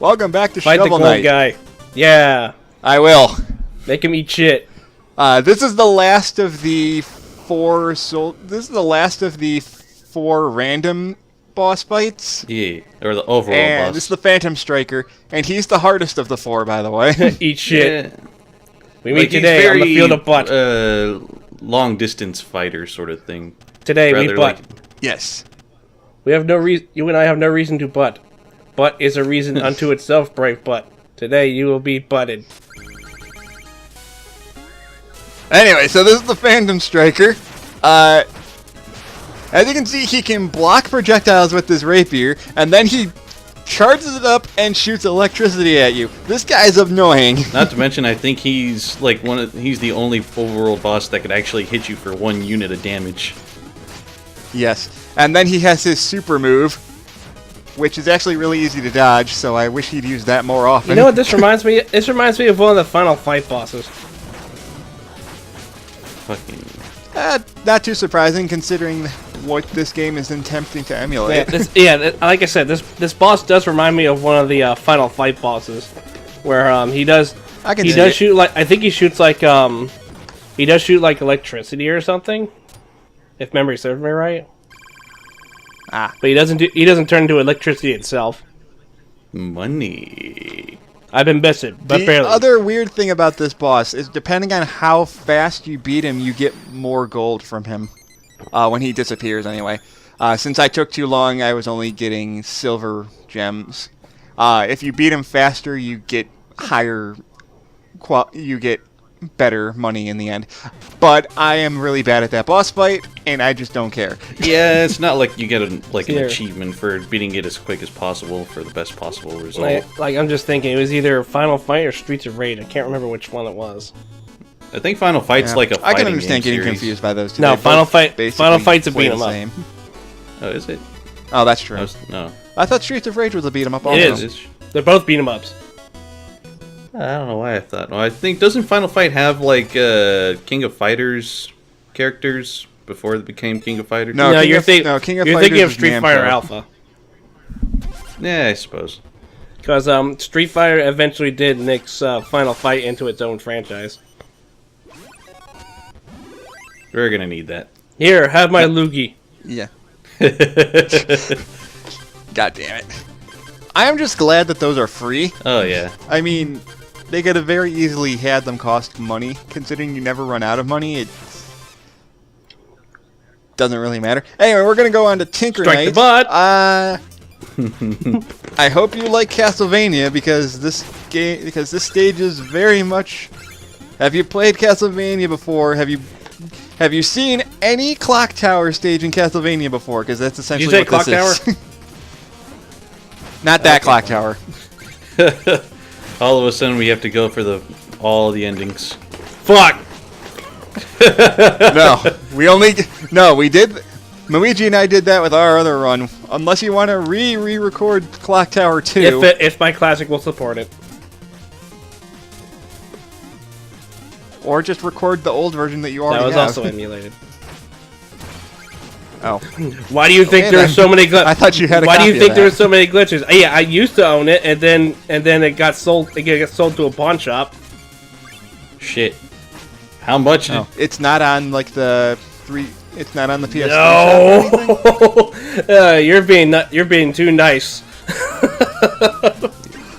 Welcome back to Fight the Shovel gold Knight. guy. Yeah. I will. Make him eat shit. This is the last of the four. This is the last of the 4 random boss fights. Yeah, or the overall And boss. this is the Phantom Striker, and he's the hardest of the 4, by the way. Eat shit. Yeah. We meet today on the field of butt. Long distance fighter sort of thing. Today we Rather butt. like- Yes. We have no reason. You and I have no reason to butt. Butt is a reason unto itself, brave butt. Today you will be butted. Anyway, so this is the Phantom Striker. As you can see, he can block projectiles with his rapier, and then he charges it up and shoots electricity at you. This guy's annoying. Not to mention, I think he's like he's the only overworld boss that could actually hit you for 1 unit of damage. Yes. And then he has his super move, which is actually really easy to dodge, so I wish he'd use that more often. You know what this reminds me? This reminds me of one of the Final Fight bosses. Fucking. Not too surprising, considering what this game is attempting to emulate. Like I said, this boss does remind me of one of the Final Fight bosses, where he does shoot like I think he shoots like he does shoot like electricity or something, if memory serves me right. But he doesn't turn into electricity itself. Money. I've been bested, but The barely. other weird thing about this boss is depending on how fast you beat him, you get more gold from him. When he disappears, anyway. Since I took too long, I was only getting silver gems. If you beat him faster, you get you get better money in the end. But I am really bad at that boss fight, and I just don't care. Yeah, it's not like you get an Here. achievement for beating it as quick as possible for the best possible result. Like I'm just thinking, it was either Final Fight or Streets of Rage. I can't remember which one it was. I think Final Fight's Yeah. like a I fighting can understand game getting series. confused by those two. No, They Final both Fight- basically Final Fight's a play beat the 'em up. same. Oh, is it? Oh, that's true. No. I thought Streets of Rage was a beat 'em up also. It is. They're both beat 'em ups. I don't know why I thought. Well, I think doesn't Final Fight have like King of Fighters characters before it became King of Fighters? No, No, King you're of thinking Fighters of is Street Namco. Fighter Alpha. Yeah, I suppose. Because Street Fighter eventually did mix Final Fight into its own franchise. We're gonna need that. Here, have my loogie. Yeah. God damn it. I am just glad that those are free. Oh yeah. I mean, they could have very easily had them cost money. Considering you never run out of money, it doesn't really matter. Anyway, we're gonna go on to Tinker Strike Knight. the butt. I hope you like Castlevania because this stage is very much. Have you played Castlevania before? Have you seen any clock tower stage in Castlevania before? Because that's essentially say what clock this is. Not that clock tower. All of a sudden we have to go for all the endings. Fuck! We did. Luigi and I did that with our other run. Unless you want to re-record Clock Tower 2. If my classic will support it. Or just record the old version that you already That was have. also emulated. Oh. Why do you think Okay, there are so many glitches? I thought you had a Why do copy you of think that. there are so many glitches? Yeah, I used to own it, and then it got sold. It got sold to a pawn shop. Shit. How much? Oh. It's not on like the 3. It's not on the PS3 shop or anything? No, you're being too nice.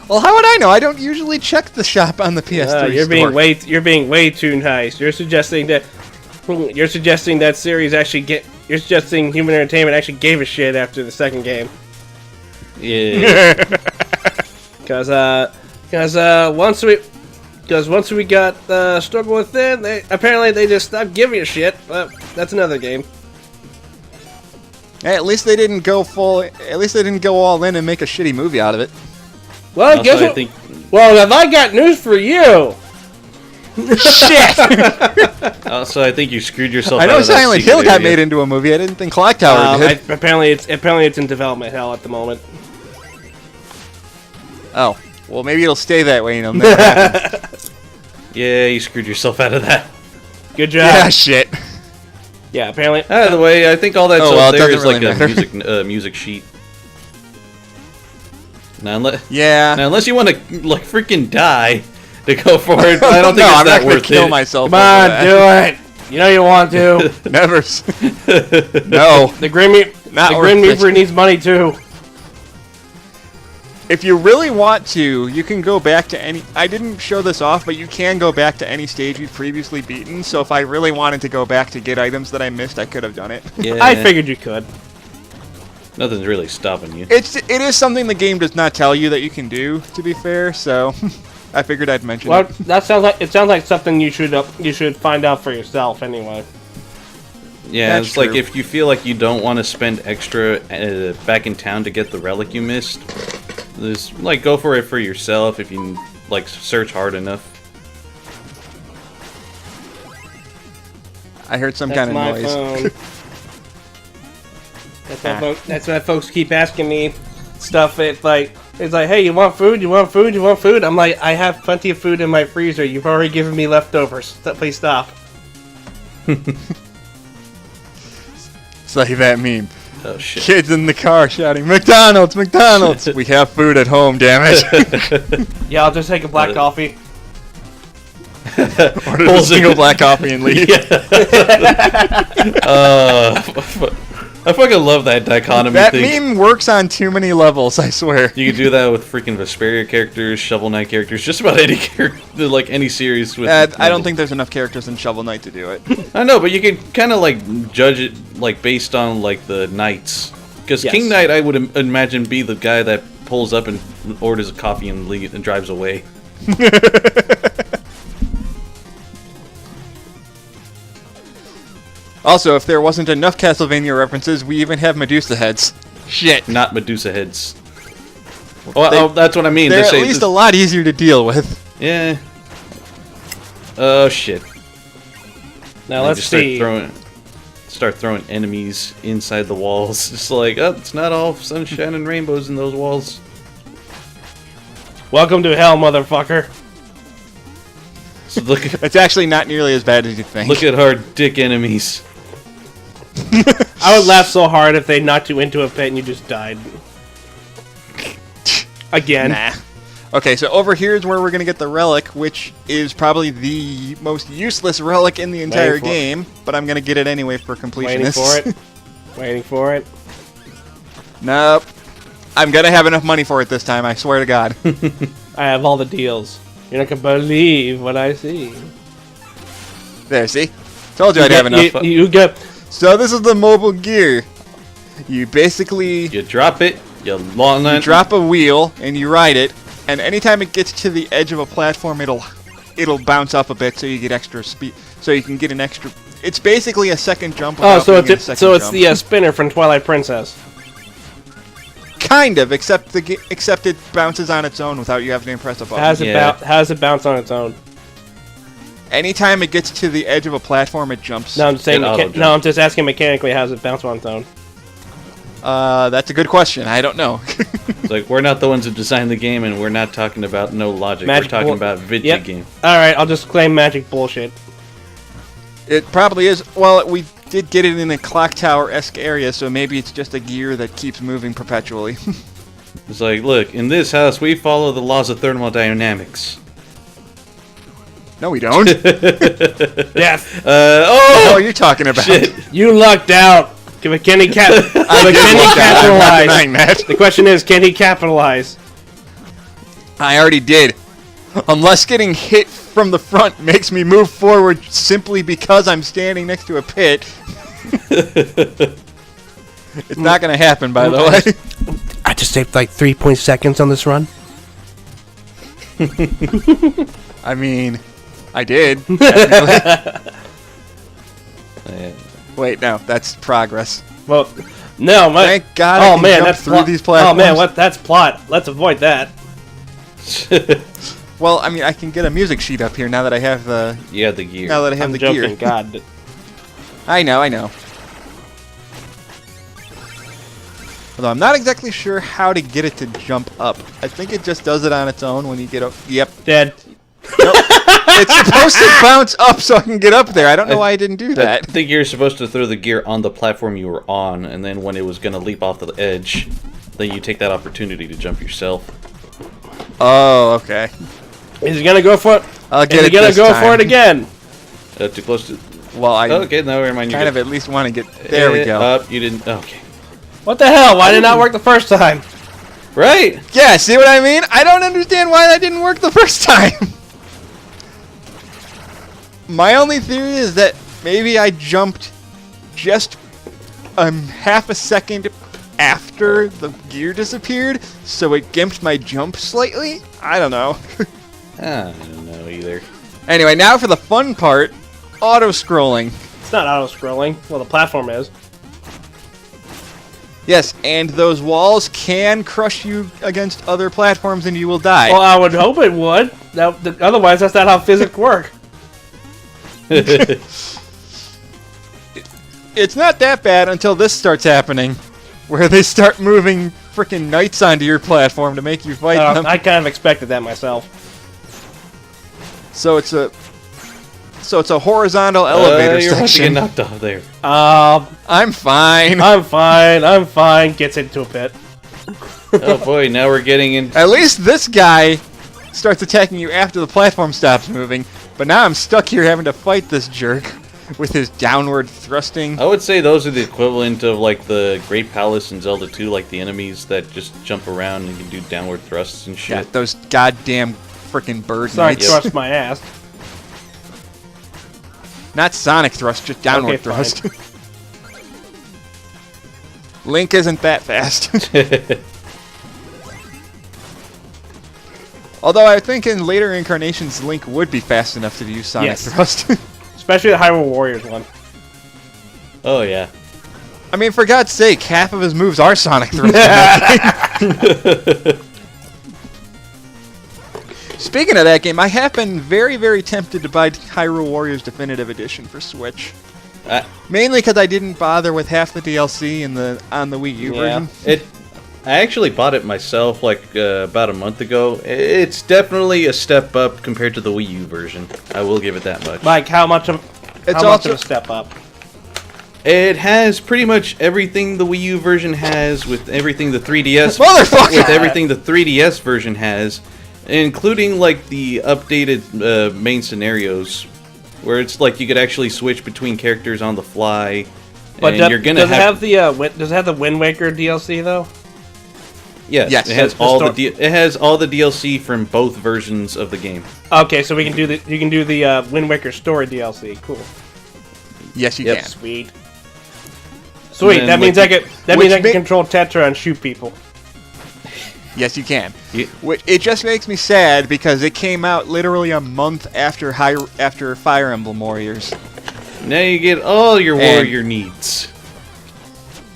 Well, how would I know? I don't usually check the shop on the PS3 You're being way too nice. You're suggesting that series actually You're suggesting Human Entertainment actually gave a shit after the second game. Yeah. Because once we got Struggle Within, they just stopped giving a shit. But that's another game. Hey, at least they didn't go all in and make a shitty movie out of it. Well, Also, guess I what? think Well, have I got news for you? Shit! also I think you screwed yourself. I out know of that Silent secret Hill got area. made into a movie. I didn't think Clock Tower did. Apparently it's in development hell at the moment. Oh, well, maybe it'll stay that way. And it'll never happen. Yeah, you screwed yourself out of that. Good job. Yeah, shit. Yeah, apparently. By the way, I think all that's Oh, well, up it there doesn't is like really a matter. music sheet. Now, Yeah. Now, unless you want to like freaking die to go for it, I don't think no, it's I'm that not worth kill it. myself. Come on, do it. You know you want to. Never. No. The Grim Reaper needs money too. If you really want to, you can go back to any... I didn't show this off, but you can go back to any stage you've previously beaten. So if I really wanted to go back to get items that I missed, I could have done it. Yeah. I figured you could. Nothing's really stopping you. It is something the game does not tell you that you can do, to be fair, so I figured I'd mention Well, it. that sounds like something you should find out for yourself anyway. Yeah, That's it's like true. if you feel like you don't want to spend extra back in town to get the relic you missed, just like go for it for yourself if you like search hard enough. I heard some That's kind my of noise. phone. That's why folks keep asking me stuff. It's like, hey, you want food? You want food? You want food? I'm like, I have plenty of food in my freezer. You've already given me leftovers. Please stop. It's like that meme. Oh shit! Kids in the car shouting, McDonald's, McDonald's! We have food at home, damn it. Yeah, I'll just take a black coffee. Order a single black coffee and leave. I fucking love that dichotomy That thing. meme works on too many levels, I swear. You can do that with freaking Vesperia characters, Shovel Knight characters, just about any character, like any series with. I don't think there's enough characters in Shovel Knight to do it. I know, but you can kind of like judge it like based on like the knights, because Yes. King Knight I would imagine be the guy that pulls up and orders a coffee and and drives away. Also, if there wasn't enough Castlevania references, we even have Medusa heads. Shit. Not Medusa heads. Oh, that's what I mean. They're They at say least this- a lot easier to deal with. Yeah. Oh shit. Now And let's just see. Start throwing enemies inside the walls. Just like, oh, it's not all sunshine and rainbows in those walls. Welcome to hell, motherfucker. So look at It's actually not nearly as bad as you think. look at our dick enemies. I would laugh so hard if they knocked you into a pit and you just died. Again. Nah. Okay, so over here is where we're going to get the relic, which is probably the most useless relic in the entire Waiting for it. game, but I'm going to get it anyway for completion. Waiting for it. Waiting for it. Nope. I'm going to have enough money for it this time, I swear to God. I have all the deals. You're not gonna believe what I see. There, see? Told you I'd have enough. You get. So this is the mobile gear. You basically You drop it, you long you drop a wheel and you ride it, and anytime it gets to the edge of a platform, it'll bounce up a bit so you get extra speed, so you can get an extra. It's basically a second jump. Oh, without so being a it's second so it's jump. the spinner from Twilight Princess. Kind of, except it bounces on its own without you having to press a button. How does it bounce on its own? Anytime it gets to the edge of a platform, it jumps. No, I'm just saying. It auto-jumps. No, I'm just asking mechanically. How does it bounce on its own? That's a good question. I don't know. It's like, we're not the ones who designed the game, and we're not talking about no logic. Magic we're talking bull- about video Yep. game. All right, I'll just claim magic bullshit. It probably is. Well, we did get it in a clock tower-esque area, so maybe it's just a gear that keeps moving perpetually. It's like, look, in this house, we follow the laws of thermodynamics. No, we don't. Yes, Oh, you're talking about. Shit. you lucked out. Can he I did capitalize? look at it. I'm not denying that. The question is, can he capitalize? I already did. Unless getting hit from the front makes me move forward simply because I'm standing next to a pit. It's not going to happen, by the way. I just saved like 3 seconds on this run. I mean, I did. Technically. Wait, no, that's progress. Well, no, my. Thank God I Oh can man, jump that's through plot. these Oh man, platforms. what? That's plot. Let's avoid that. Well, I mean, I can get a music sheet up here now that I have the Yeah, the gear. now that I have I'm the joking. gear. God. I know. Although I'm not exactly sure how to get it to jump up. I think it just does it on its own when you get up. Yep. Dead. It's supposed to bounce up so I can get up there. I don't know why I didn't do I that. think you're supposed to throw the gear on the platform you were on, and then when it was going to leap off the edge, then you take that opportunity to jump yourself. Oh, okay. Is he gonna go for it? I'll get Is it he gonna this go time. for it again? Too close to... Well, I okay, now remind you. kind of at least want to get... There we go. Up, you didn't... Okay. What the hell? Why did it not work the first time? Right! Yeah, see what I mean? I don't understand why that didn't work the first time. My only theory is that maybe I jumped just half a second after the gear disappeared, so it gimped my jump slightly? I don't know. I don't know either. Anyway, now for the fun part, auto-scrolling. It's not auto-scrolling. Well, the platform is. Yes, and those walls can crush you against other platforms and you will die. Well, I would hope it would. Otherwise, that's not how physics work. It's not that bad until this starts happening, where they start moving freaking knights onto your platform to make you fight them. I kind of expected that myself. So it's a horizontal elevator you're about to section. get knocked off there. I'm fine. I'm fine. Gets into a pit. Oh boy, now we're getting in. At least this guy starts attacking you after the platform stops moving. But now I'm stuck here having to fight this jerk with his downward thrusting. I would say those are the equivalent of like the Great Palace in Zelda 2, like the enemies that just jump around and can do downward thrusts and shit. Yeah, those goddamn freaking bird Sorry, knights. thrust my ass. Not sonic thrust, just downward Okay, thrust. Link isn't that fast. Although I think in later incarnations, Link would be fast enough to use sonic Yes. thrust. Especially the Hyrule Warriors one. Oh yeah. I mean, for God's sake, half of his moves are sonic thrust. Speaking of that game, I have been very, very tempted to buy Hyrule Warriors Definitive Edition for Switch. Mainly because I didn't bother with half the DLC on the Wii U version. I actually bought it myself like about a month ago. It's definitely a step up compared to the Wii U version. I will give it that much. Like, how much of a step up? It has pretty much everything the Wii U version has, with everything the 3DS Motherfucker! with everything the 3DS version has, including like the updated main scenarios, where it's like you could actually switch between characters on the fly. But and you're gonna does it have the Wind Waker DLC though? Yes, it has it has all the DLC from both versions of the game. Okay, so you can do the Wind Waker story DLC. Cool. Yes, you Yep. can. Sweet. Sweet. then, That means like, I can control Tetra and shoot people. Yes, you can. It just makes me sad because it came out literally a month after Fire Emblem Warriors. Now you get all your warrior needs.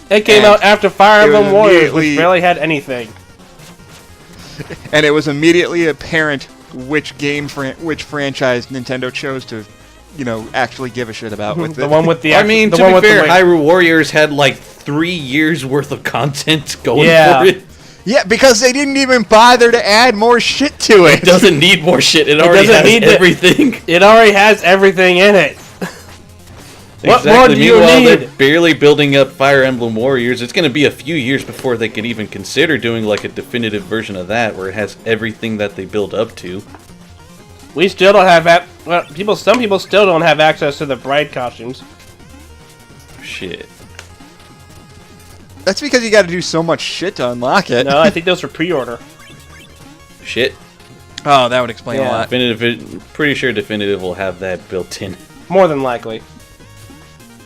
It came out after Fire Emblem Warriors, which immediately- barely had anything. And it was immediately apparent which franchise Nintendo chose to, actually give a shit about with The it. one with the. I mean, the to one be with the fair, wing. Hyrule Warriors had like 3 years worth of content going Yeah. for it. Yeah, because they didn't even bother to add more shit to it. It doesn't need more shit. It already doesn't has need everything. It already has everything in it. What more do you Meanwhile, need? they're barely building up Fire Emblem Warriors. It's going to be a few years before they can even consider doing like a definitive version of that, where it has everything that they build up to. We still don't have some people still don't have access to the bride costumes. Shit. That's because you got to do so much shit to unlock it. No, I think those are pre-order. Shit. Oh, that would explain a Yeah. lot. Pretty sure Definitive will have that built in. More than likely.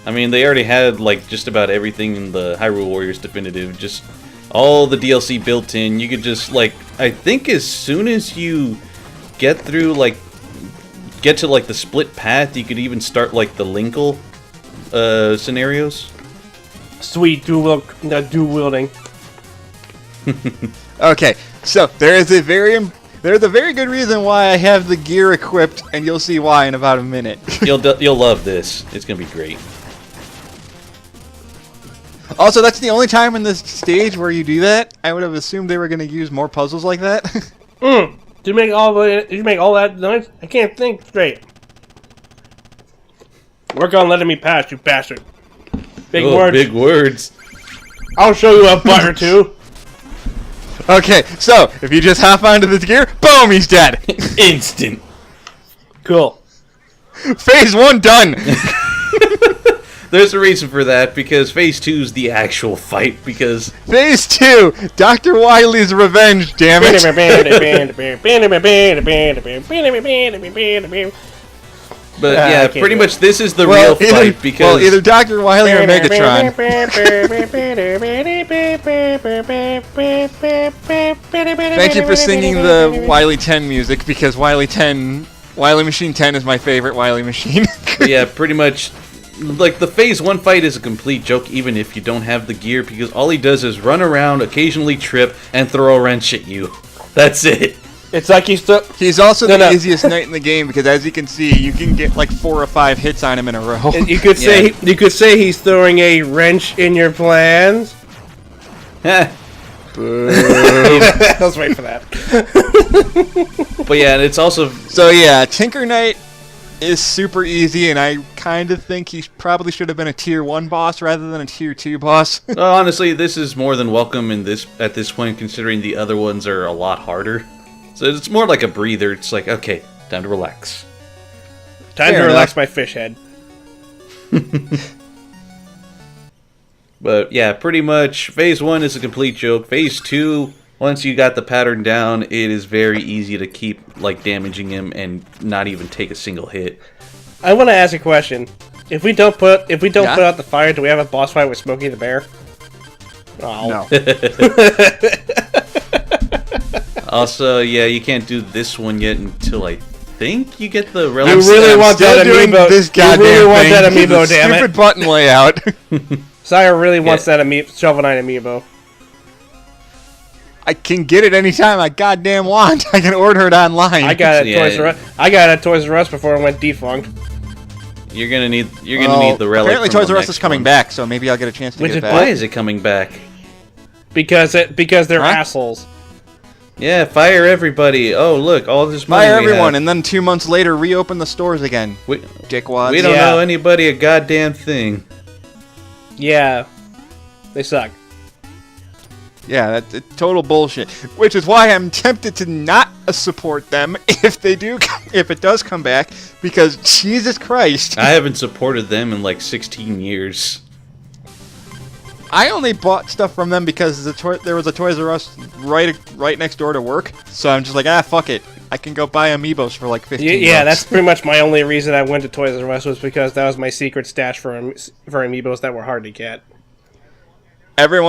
I mean, they already had like just about everything in the Hyrule Warriors Definitive, just all the DLC built in. You could just like, I think as soon as you get through get to like the split path, you could even start like the Linkle scenarios. Sweet dual wielding. Okay, so there's a very good reason why I have the gear equipped, and you'll see why in about a minute. You'll love this. It's gonna be great. Also, that's the only time in this stage where you do that. I would have assumed they were going to use more puzzles like that. Did you make all that noise? I can't think straight. Work on letting me pass, you bastard. Big words. Big words. I'll show you a butt or two. Okay, so if you just hop onto the gear, boom, he's dead. Instant. Cool. Phase 1 done. There's a reason for that, because Phase 2 is the actual fight, because... Phase 2, Dr. Wily's revenge, damn it. But yeah, pretty much this is the real fight, because... Well, either Dr. Wily or Megatron. Thank you for singing the Wily 10 music, because Wily Machine 10 is my favorite Wily machine. Yeah, pretty much... Like, the Phase 1 fight is a complete joke, even if you don't have the gear, because all he does is run around, occasionally trip, and throw a wrench at you. That's it. It's like he's also the easiest knight in the game, because as you can see, you can get like 4 or 5 hits on him in a row. And you could say he's throwing a wrench in your plans. I was waiting for that. But yeah, and it's also... So yeah, Tinker Knight is super easy, and I kind of think he probably should have been a Tier 1 boss rather than a Tier 2 boss. Honestly, this is more than welcome at this point, considering the other ones are a lot harder. So it's more like a breather. It's like, okay, time to relax. Time to relax my fish head. But yeah, pretty much, Phase 1 is a complete joke. Phase 2, once you got the pattern down, it is very easy to keep like damaging him and not even take a single hit. I want to ask a question. If we don't put out the fire, do we have a boss fight with Smokey the Bear? Oh. No. Also, yeah, you can't do this one yet until I think you get the relic. You really want that amiibo? This goddamn you really want thing. that amiibo? Damn it! Stupid button layout. Sire really wants that Shovel Knight amiibo. I can get it anytime I goddamn want. I can order it online. I got it at Toys R Us. I got it at Toys R Us before it went defunct. You're gonna need the relic. Apparently, Toys R Us is coming back, so maybe I'll get a chance to get that. Why is it coming back? Because they're assholes. Yeah, fire everybody. Oh, look, all this money. Fire everyone, and then 2 months later, reopen the stores again. Dickwads. We don't know anybody a goddamn thing. Yeah, they suck. Yeah, that's total bullshit. Which is why I'm tempted to not support them if it does come back, because Jesus Christ. I haven't supported them in like 16 years. I only bought stuff from them because there was a Toys R Us right next door to work, so I'm just like, fuck it. I can go buy amiibos for like 15 bucks. Yeah, that's pretty much my only reason I went to Toys R Us, was because that was my secret stash for amiibos that were hard to get. Every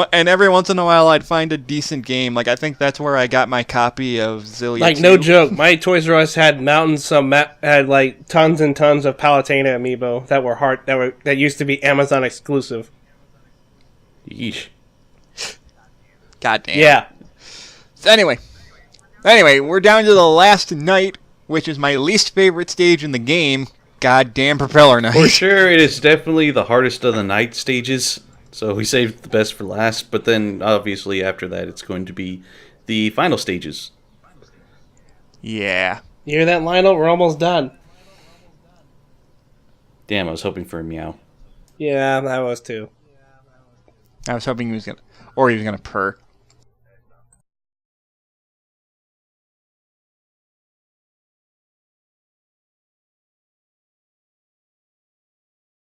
once in a while, I'd find a decent game. Like, I think that's where I got my copy of Zillia. Like, 2. no joke, my Toys R Us had had like tons and tons of Palutena amiibo that were hard, that used to be Amazon exclusive. Yeesh. Goddamn. Yeah. So anyway, we're down to the last night, which is my least favorite stage in the game. Goddamn Propeller Night. For sure, it is definitely the hardest of the night stages. So we saved the best for last, but then obviously after that it's going to be the final stages. Yeah. You hear that, Lionel? We're almost done. Damn, I was hoping for a meow. Yeah, I was too. I was hoping he was gonna purr.